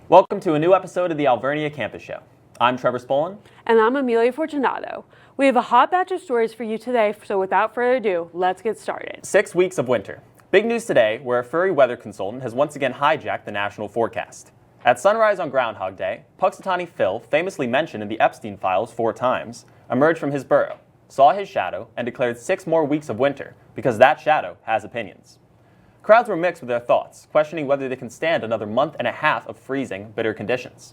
Welcome to a new episode of the Alvernia Campus Show. I'm Trevor Spolin. And I'm Amelia Fortunato. We have a hot batch of stories for you today, so without further ado, let's get started. 6 weeks of winter. Big news today, where a furry weather consultant has once again hijacked the national forecast. At sunrise on Groundhog Day, Punxsutawney Phil, famously mentioned in the Epstein files 4 times, emerged from his burrow, saw his shadow, and declared 6 more weeks of winter, because that shadow has opinions. Crowds were mixed with their thoughts, questioning whether they can stand another month and a half of freezing, bitter conditions.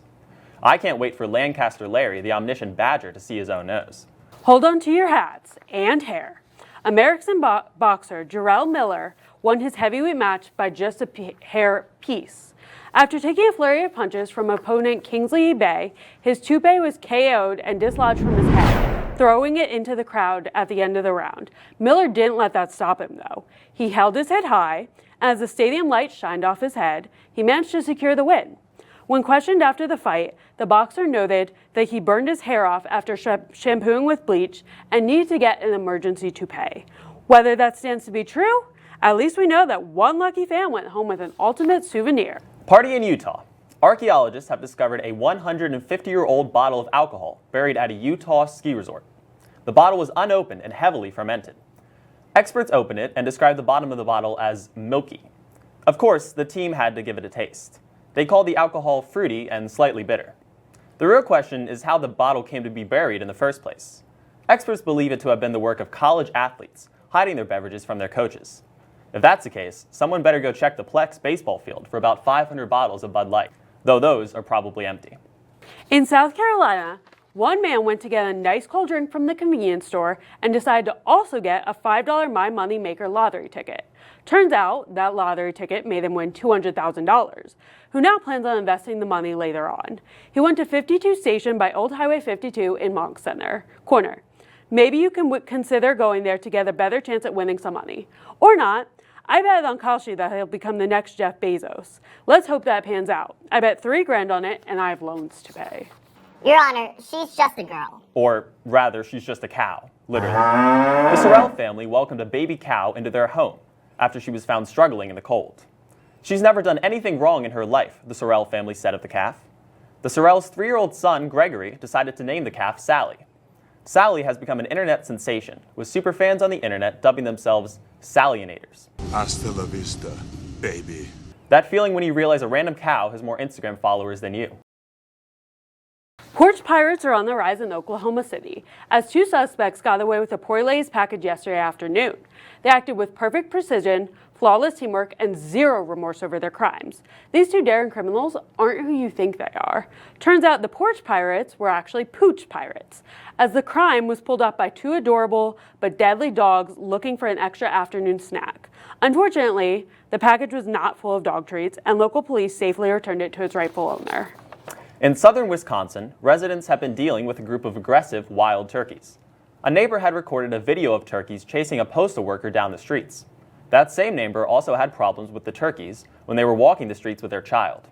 I can't wait for Lancaster Larry, the omniscient badger, to see his own nose. Hold on to your hats and hair. American boxer Jarrell Miller won his heavyweight match by just a hair piece. After taking a flurry of punches from opponent Kingsley Bay, his toupee was KO'd and dislodged from his head, throwing it into the crowd at the end of the round. Miller didn't let that stop him, though. He held his head high, and as the stadium lights shined off his head, he managed to secure the win. When questioned after the fight, the boxer noted that he burned his hair off after shampooing with bleach and needed to get an emergency toupee. Whether that stands to be true, at least we know that one lucky fan went home with an ultimate souvenir. Party in Utah. Archaeologists have discovered a 150-year-old bottle of alcohol buried at a Utah ski resort. The bottle was unopened and heavily fermented. Experts opened it and described the bottom of the bottle as milky. Of course, the team had to give it a taste. They called the alcohol fruity and slightly bitter. The real question is how the bottle came to be buried in the first place. Experts believe it to have been the work of college athletes, hiding their beverages from their coaches. If that's the case, someone better go check the Plex baseball field for about 500 bottles of Bud Light, though those are probably empty. In South Carolina, one man went to get a nice cold drink from the convenience store and decided to also get a $5 My Money Maker lottery ticket. Turns out that lottery ticket made him win $200,000, who now plans on investing the money later on. He went to 52 Station by Old Highway 52 in Monk Corner. Maybe you can consider going there to get a better chance at winning some money. Or not. I bet on Kalshi that he'll become the next Jeff Bezos. Let's hope that pans out. I bet $3 grand on it, and I have loans to pay. Your Honor, she's just a girl. Or rather, she's just a cow, literally. The Sorrell family welcomed a baby cow into their home after she was found struggling in the cold. She's never done anything wrong in her life, the Sorrell family said of the calf. The Sorrells' 3-year-old son, Gregory, decided to name the calf Sally. Sally has become an internet sensation, with superfans on the internet dubbing themselves Sallyinators. Hasta la vista, baby. That feeling when you realize a random cow has more Instagram followers than you. Porch pirates are on the rise in Oklahoma City, as 2 suspects got away with a poorly laced package yesterday afternoon. They acted with perfect precision, flawless teamwork, and zero remorse over their crimes. These 2 daring criminals aren't who you think they are. Turns out the porch pirates were actually pooch pirates, as the crime was pulled off by 2 adorable but deadly dogs looking for an extra afternoon snack. Unfortunately, the package was not full of dog treats, and local police safely returned it to its rightful owner. In southern Wisconsin, residents have been dealing with a group of aggressive wild turkeys. A neighbor had recorded a video of turkeys chasing a postal worker down the streets. That same neighbor also had problems with the turkeys when they were walking the streets with their child.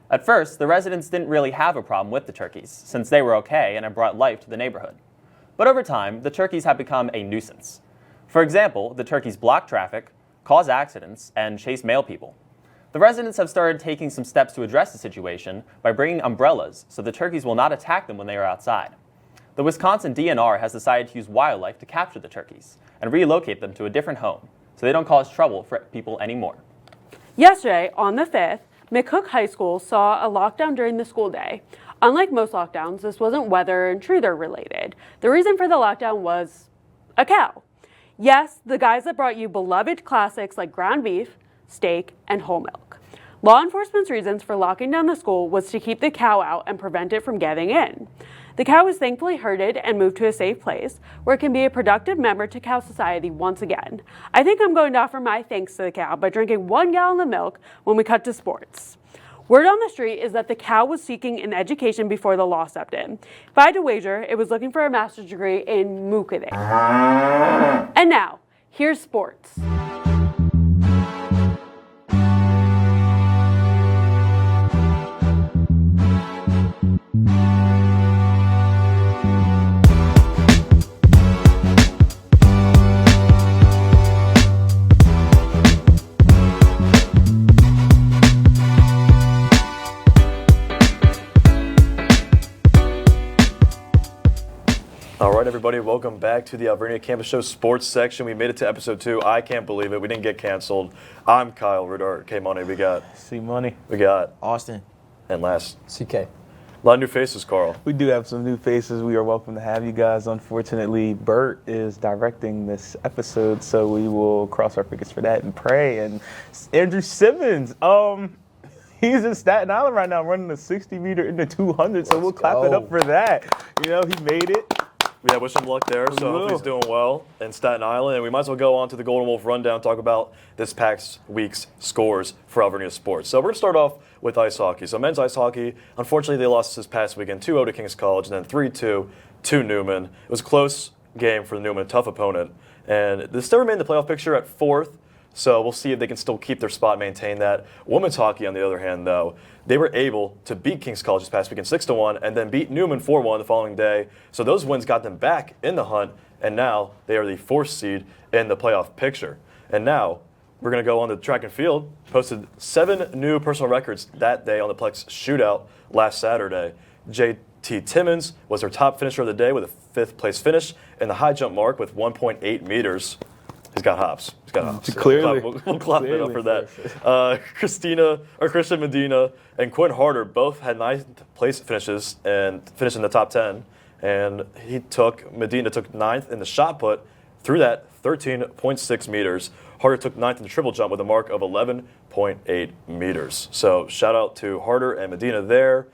At first, the residents didn't really have a problem with the turkeys, since they were okay and had brought life to the neighborhood. But over time, the turkeys have become a nuisance. For example, the turkeys block traffic, cause accidents, and chase mail people. The residents have started taking some steps to address the situation by bringing umbrellas so the turkeys will not attack them when they are outside. The Wisconsin DNR has decided to use wildlife to capture the turkeys and relocate them to a different home so they don't cause trouble for people anymore. Yesterday, on the 5th, McCook High School saw a lockdown during the school day. Unlike most lockdowns, this wasn't weather intruder related. The reason for the lockdown was a cow. Yes, the guys that brought you beloved classics like ground beef, steak, and whole milk. Law enforcement's reasons for locking down the school was to keep the cow out and prevent it from getting in. The cow was thankfully herded and moved to a safe place where it can be a productive member to cow society once again. I think I'm going to offer my thanks to the cow by drinking 1 gallon of milk when we cut to sports. Word on the street is that the cow was seeking an education before the law stepped in. If I had to wager, it was looking for a master's degree in mookaday. And now, here's sports. All right, everybody, welcome back to the Alvernia Campus Show Sports section. We made it to episode 2. I can't believe it. We didn't get canceled. I'm Kyle Ridder. K-Money, we got C-Money. We got Austin. And last, CK. a lot of new faces, Carl. We do have some new faces. We are welcome to have you guys. Unfortunately, Bert is directing this episode, so we will cross our fingers for that and pray. And Andrew Simmons, he's in Staten Island right now running the 60 meter in the 200, so we'll clap it up for that. You know, he made it. Yeah, wish him luck there. So hopefully he's doing well in Staten Island. And we might as well go on to the Golden Wolf Rundown, talk about this past week's scores for Alvernia sports. So we're going to start off with ice hockey. So men's ice hockey, unfortunately, they lost this past weekend 2-0 to King's College and then 3-2 to Newman. It was a close game for Newman, a tough opponent. And they still remain in the playoff picture at 4th. So we'll see if they can still keep their spot, maintain that. Women's hockey, on the other hand, though, they were able to beat King's College this past weekend 6-1 and then beat Newman 4-1 the following day. So those wins got them back in the hunt, and now they are the 4th seed in the playoff picture. And now we're going to go on to track and field. Posted 7 new personal records that day on the Plex shootout last Saturday. JT Timmons was their top finisher of the day with a 5th place finish and the high jump mark with 1.8 meters. He's got hops. Clearly. We'll clap it up for that. Christian Medina and Quinn Harder both had 9th place finishes and finished in the top 10. And Medina took 9th in the shot put through that 13.6 meters. Harder took 9th in the triple jump with a mark of 11.8 meters. So shout out to Harder and Medina there.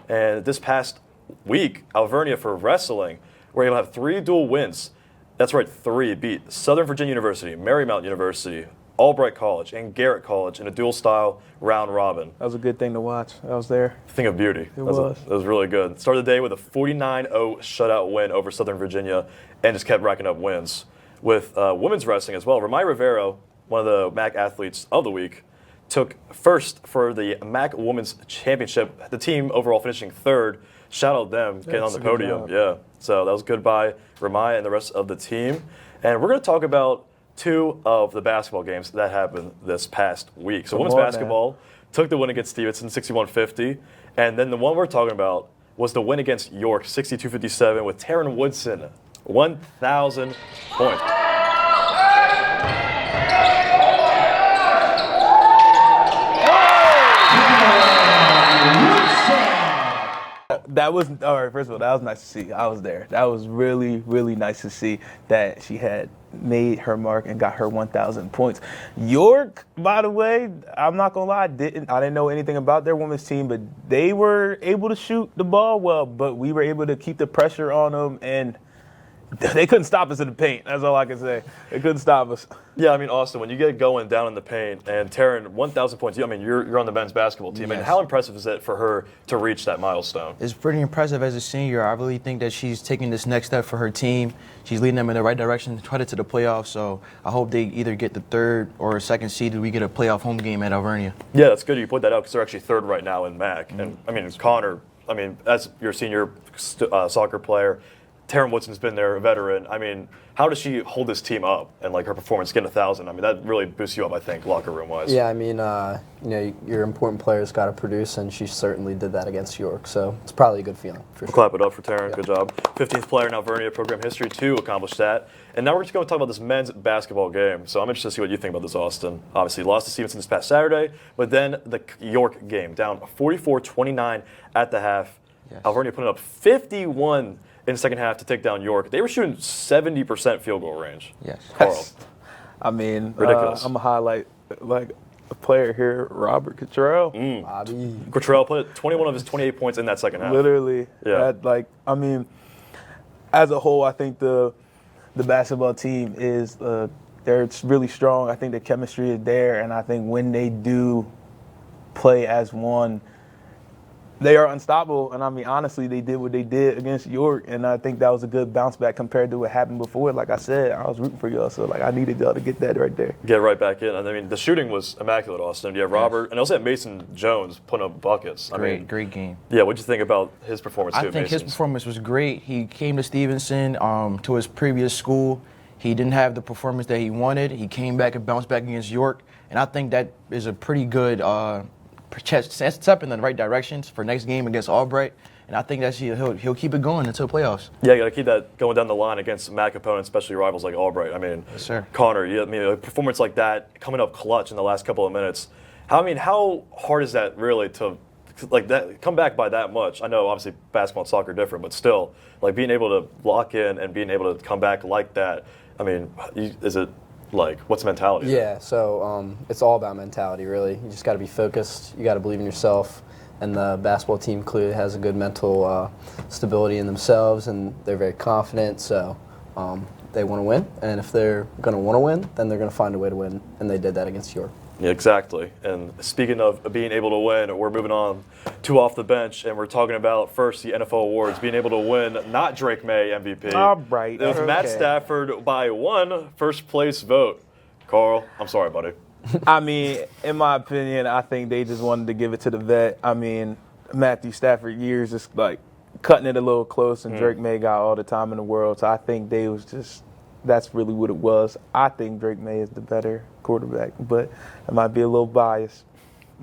And this past week, Alvernia for wrestling, were able to have 3 dual wins. That's right, 3 beat Southern Virginia University, Marymount University, Albright College, and Garrett College in a dual-style round robin. That was a good thing to watch. I was there. Thing of beauty. It was. It was really good. Started the day with a 49-0 shutout win over Southern Virginia and just kept racking up wins. With women's wrestling as well, Ramai Rivero, one of the MAC athletes of the week, took first for the MAC Women's Championship, the team overall finishing 3rd. Shout out them getting on the podium. Yeah. So that was good by Ramai and the rest of the team. And we're going to talk about 2 of the basketball games that happened this past week. So women's basketball took the win against Stevenson 61-50. And then the one we're talking about was the win against York 62-57 with Taryn Woodson, 1,000 points. That was, all right, first of all, that was nice to see. I was there. That was really, really nice to see that she had made her mark and got her 1,000 points. York, by the way, I'm not going to lie, I didn't know anything about their women's team, but they were able to shoot the ball well, but we were able to keep the pressure on them, and they couldn't stop us in the paint. That's all I can say. They couldn't stop us. Yeah, I mean, Austin, when you get going down in the paint and Taryn, 1,000 points, I mean, you're on the men's basketball team. Yes. And how impressive is it for her to reach that milestone? It's pretty impressive as a senior. I really think that she's taking this next step for her team. She's leading them in the right direction, headed to the playoffs. So I hope they either get the 3rd or 2nd seed and we get a playoff home game at Alvernia. Yeah, that's good you put that out because they're actually 3rd right now in MAC. And, I mean, Connor, as your senior soccer player, Taryn Woodson's been there, a veteran. I mean, how does she hold this team up and like her performance getting 1,000? I mean, that really boosts you up, I think, locker room wise. Yeah, I mean, your important players got to produce, and she certainly did that against York. So it's probably a good feeling. For We'll sure. clap it up for Taryn. Yeah. Good job. 15th player in Alvernia program history to accomplish that. And now we're just going to talk about this men's basketball game. So I'm interested to see what you think about this, Austin. Obviously, lost to Stevenson this past Saturday, but then the York game, down 44-29 at the half. Yes. Alvernia putting up 51 in the second half to take down York. They were shooting 70% field goal range. Yes. Carl. I mean, Ridiculous. I'm going to highlight, like, a player here, Robert Cottrell. Bobby. Cottrell put 21 of his 28 points in that second half. Literally. Yeah. As a whole, I think the basketball team is they're really strong. I think the chemistry is there, and I think when they do play as one, they are unstoppable. And honestly, they did what they did against York, and I think that was a good bounce back compared to what happened before. Like I said, I was rooting for y'all, so I needed y'all to get that right there. Get right back in. And the shooting was immaculate, Austin. You have Robert, and also had Mason Jones putting up buckets. Great game. Yeah, what'd you think about his performance too? I think his performance was great. He came to Stevenson, to his previous school. He didn't have the performance that he wanted. He came back and bounced back against York, and I think that is a pretty good step in the right directions for next game against Albright. And I think that he'll keep it going until playoffs. Yeah, you got to keep that going down the line against MAC opponents, especially rivals like Albright. Yes, sir. Connor, a performance like that, coming up clutch in the last couple of minutes. How hard is that really to come back by that much? I know obviously basketball and soccer are different, but still, being able to lock in and being able to come back like that. Is it what's the mentality? Yeah, so it's all about mentality, really. You just got to be focused. You got to believe in yourself. And the basketball team clearly has a good mental stability in themselves, and they're very confident. So they want to win. And if they're going to want to win, then they're going to find a way to win. And they did that against York. Yeah, exactly. And speaking of being able to win, we're moving on to off the bench, and we're talking about first the NFL awards, being able to win, not Drake May MVP. All right. It was Matt Stafford by one first place vote. Carl, I'm sorry, buddy. In my opinion, I think they just wanted to give it to the vet. Matthew Stafford years just cutting it a little close, and Drake May got all the time in the world. So I think that's really what it was. I think Drake May is the better quarterback, but I might be a little biased.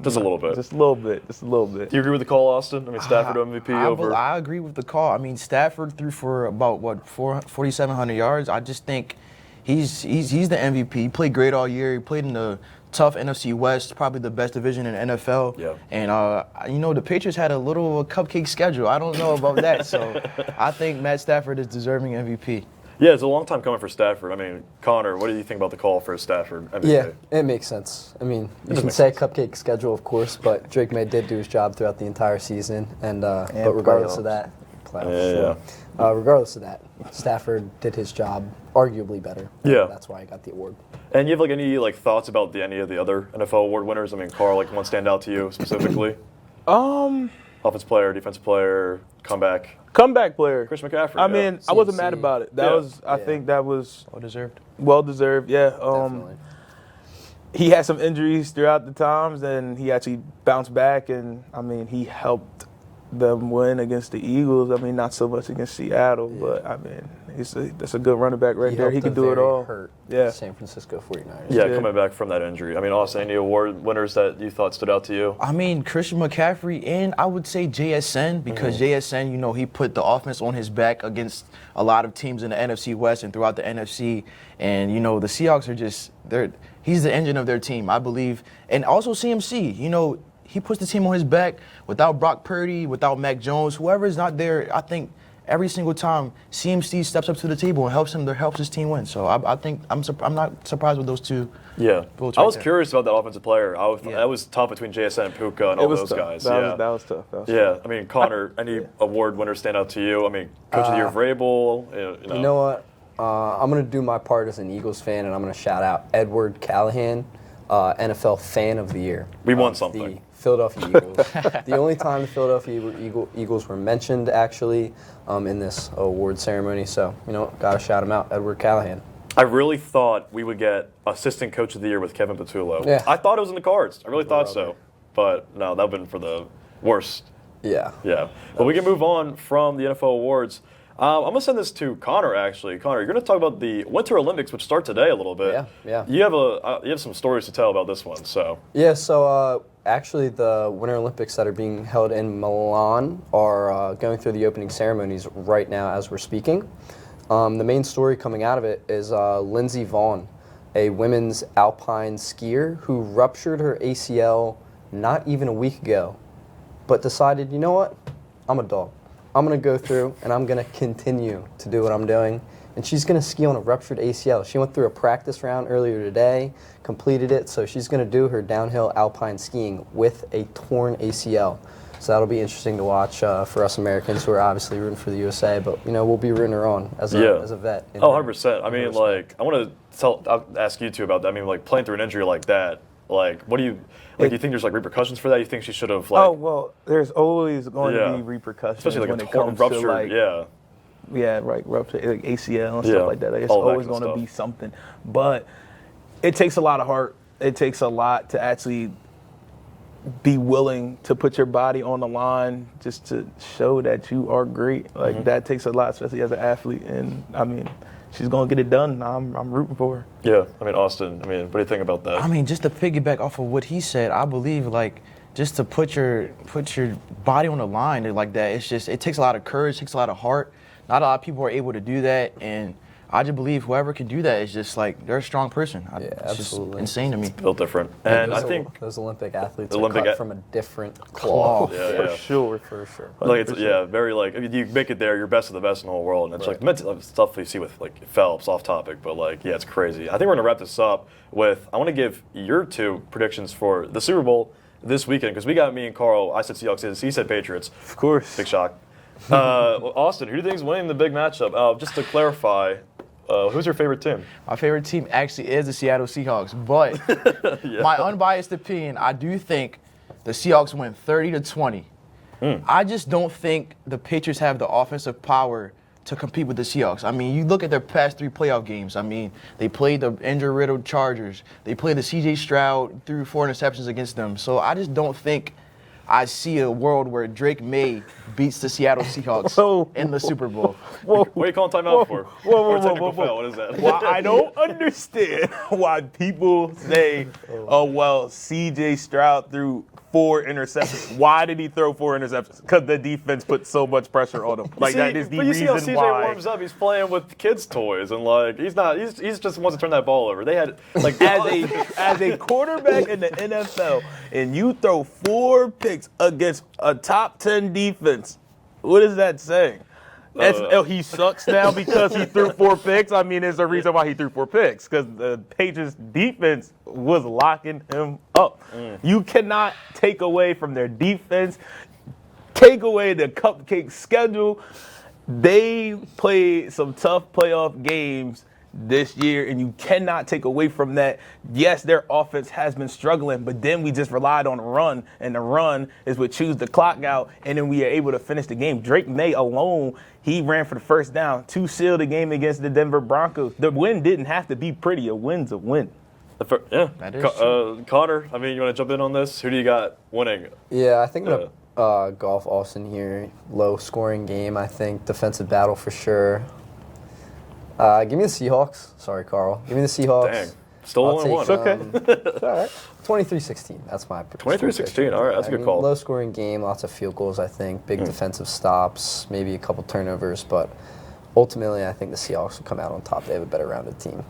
Just a little bit. Just a little bit. Do you agree with the call, Austin? Stafford MVP over? I agree with the call. Stafford threw for about 4,700 yards. I just think he's the MVP. He played great all year. He played in the tough NFC West, probably the best division in NFL. Yeah. And the Patriots had a little cupcake schedule. I don't know about that. So I think Matt Stafford is deserving MVP. Yeah, it's a long time coming for Stafford. Connor, what do you think about the call for Stafford MVP? Yeah, it makes sense. You can say cupcake schedule, of course, but Drake May did do his job throughout the entire season. But regardless of that, regardless of that, Stafford did his job arguably better. Yeah. That's why he got the award. And you have any thoughts about any of the other NFL award winners? Carl, one stand out to you specifically? Offensive player, defensive player, comeback player. Christian McCaffrey. I wasn't mad about it. I think that was well deserved. Yeah. Definitely. He had some injuries throughout the times, and he actually bounced back, and he helped them win against the Eagles. Not so much against Seattle, but that's a good running back right there. He can do it all. Hurt San Francisco 49ers. Yeah, coming back from that injury. Austin, any award winners that you thought stood out to you? Christian McCaffrey, and I would say JSN, because JSN, he put the offense on his back against a lot of teams in the NFC West and throughout the NFC. And, the Seahawks are he's the engine of their team, I believe. And also CMC, he puts the team on his back without Brock Purdy, without Mac Jones, whoever is not there. I think every single time CMC steps up to the table and helps his team win. So I think I'm not surprised with those two. Yeah, votes I was there. curious about that offensive player. That was tough between JSN and Puka and all those tough. guys. That was tough. Connor, any award winners stand out to you? Coach of the Year, Vrabel. You know what? I'm going to do my part as an Eagles fan, and I'm going to shout out Edward Callahan, NFL Fan of the Year. We won something. The Philadelphia Eagles. The only time the Philadelphia Eagles were mentioned, actually, in this award ceremony. So, got to shout him out, Edward Callahan. I really thought we would get Assistant Coach of the Year with Kevin Patullo. Yeah. I thought it was in the cards. I really thought so. But no, that would have been for the worst. Yeah. Yeah. But we can move on from the NFL awards. I'm going to send this to Connor, actually. Connor, you're going to talk about the Winter Olympics, which start today a little bit. Yeah. You have some stories to tell about this one, so. Yeah, so actually the Winter Olympics that are being held in Milan are going through the opening ceremonies right now as we're speaking. The main story coming out of it is Lindsey Vonn, a women's alpine skier who ruptured her ACL not even a week ago, but decided, you know what, I'm a dog. I'm going to go through and I'm going to continue to do what I'm doing and she's going to ski on a ruptured ACL. She went through a practice round earlier today, completed it, so she's going to do her downhill alpine skiing with a torn ACL. So that'll be interesting to watch for us Americans who are obviously rooting for the USA, but we'll be rooting her on as a vet. Oh, 100%. I mean, like, I want to ask you two about that. I mean, like, playing through an injury like that, like, what do you do you think there's like repercussions for that? You think she should have like? Oh well, there's always going to be repercussions, especially like when a torn rupture. To like, rupture, like ACL and stuff like that. It's always going to be something, but it takes a lot of heart. It takes a lot to actually be willing to put your body on the line just to show that you are great. Like that takes a lot, especially as an athlete. And I mean, she's gonna get it done. I'm rooting for her. Yeah, I mean, Austin. I mean, what do you think about that? I mean, just to piggyback off of what he said, I believe like just to put your body on the line like that. It takes a lot of courage, takes a lot of heart. Not a lot of people are able to do that, and I just believe whoever can do that is just like they're a strong person. It's absolutely. just insane to me. It's built different, and I think those Olympic athletes are cut from a different cloth. For sure. Like it's very like if you make it there, you're best of the best in the whole world, and it's like mental stuff you see with like Phelps, off topic, but like it's crazy. I think we're gonna wrap this up with I want to give your two predictions for the Super Bowl this weekend because we got me and Carl. I said Seahawks, he said Patriots. Of course, big shock. Austin, who do you think is winning the big matchup? Just to clarify. Who's your favorite team? My favorite team actually is the Seattle Seahawks, but my unbiased opinion, I do think the Seahawks win 30-20. I just don't think the Patriots have the offensive power to compete with the Seahawks. I mean, you look at their past 3 playoff games. I mean, they played the injury-riddled Chargers. They played the C.J. Stroud, threw 4 interceptions against them. So I just don't think I see a world where Drake May beats the Seattle Seahawks in the Super Bowl. What are you calling timeout for? Whoa. What is that? Well, I don't understand why people say, C.J. Stroud threw 4 interceptions. Why did he throw 4 interceptions? Because the defense put so much pressure on him. That is the reason why. You see how CJ warms up. He's playing with kids' toys, and like he's just wants to turn that ball over. They had like as a quarterback in the NFL, and you throw 4 picks against a top 10 defense. What is that saying? He sucks now because he threw 4 picks. I mean, there's a reason why he threw 4 picks because the Patriots defense was locking him up. You cannot take away from their defense, take away the cupcake schedule. They played some tough playoff games this year, and you cannot take away from that. Yes, their offense has been struggling, but then we just relied on the run, and the run is what chews the clock out, and then we are able to finish the game. Drake May alone, he ran for the first down to seal the game against the Denver Broncos. The win didn't have to be pretty. A win's a win. That is true. Connor, I mean, you want to jump in on this? Who do you got winning? Yeah, I think I'm going to golf Austin here. Low-scoring game, I think. Defensive battle for sure. Give me the Seahawks. Sorry, Carl. Give me the Seahawks. Dang. Still only one. It's okay. It's all right. 23-16. That's my prediction. 23-16. All right, that's a good call. Low-scoring game, lots of field goals, I think. Big defensive stops, maybe a couple turnovers. But ultimately, I think the Seahawks will come out on top. They have a better rounded team.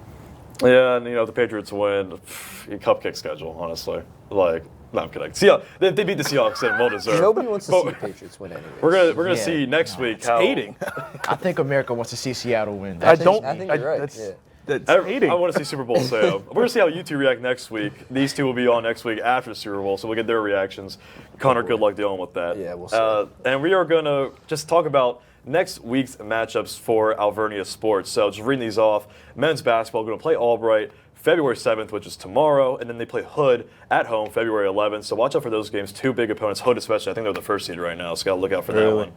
Yeah, and if the Patriots win, cupcake schedule, honestly. No, I'm kidding. They beat the Seahawks and well deserved. Nobody wants to see the Patriots win anyway. We're gonna see next week how hating. I think America wants to see Seattle win. I think you're right. That's I want to see Super Bowl Sam. We're gonna see how you two react next week. These two will be on next week after the Super Bowl, so we'll get their reactions. Connor, good luck dealing with that. Yeah, we'll see. And we are gonna just talk about next week's matchups for Alvernia sports. So just reading these off. Men's basketball going to play Albright February 7th, which is tomorrow, and then they play Hood at home February 11th. So watch out for those games. 2 big opponents. Hood especially. I think they're the first seed right now, so got to look out for that one.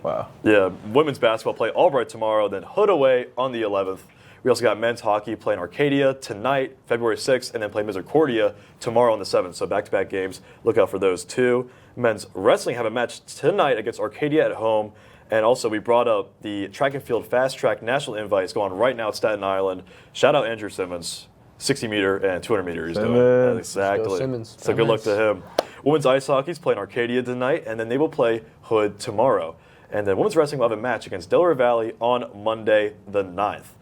Wow. Yeah, women's basketball play Albright tomorrow, then Hood away on the 11th. We also got men's hockey playing Arcadia tonight, February 6th, and then play Misericordia tomorrow on the 7th. So back-to-back games. Look out for those 2. Men's wrestling have a match tonight against Arcadia at home. And also, we brought up the track and field fast track national invite. It's going on right now at Staten Island. Shout out Andrew Simmons, 60-meter and 200-meter he's doing. Exactly. Simmons. So good luck to him. Women's ice hockey is playing Arcadia tonight, and then they will play Hood tomorrow. And then women's wrestling will have a match against Delaware Valley on Monday the 9th.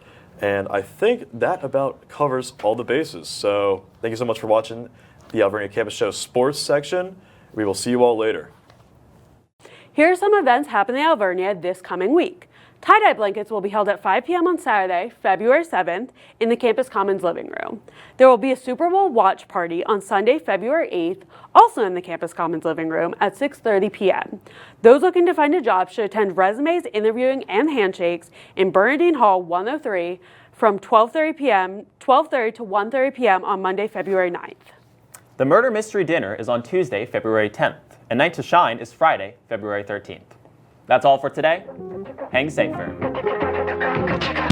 And I think that about covers all the bases. So thank you so much for watching the Alvernia Campus Show sports section. We will see you all later. Here are some events happening in Alvernia this coming week. Tie-dye blankets will be held at 5 p.m. on Saturday, February 7th, in the Campus Commons living room. There will be a Super Bowl watch party on Sunday, February 8th, also in the Campus Commons living room at 6:30 p.m. Those looking to find a job should attend resumes, interviewing, and handshakes in Bernardine Hall 103 from 12:30 to 1:30 p.m. on Monday, February 9th. The Murder Mystery Dinner is on Tuesday, February 10th, and Night to Shine is Friday, February 13th. That's all for today. Hang safe, Fair.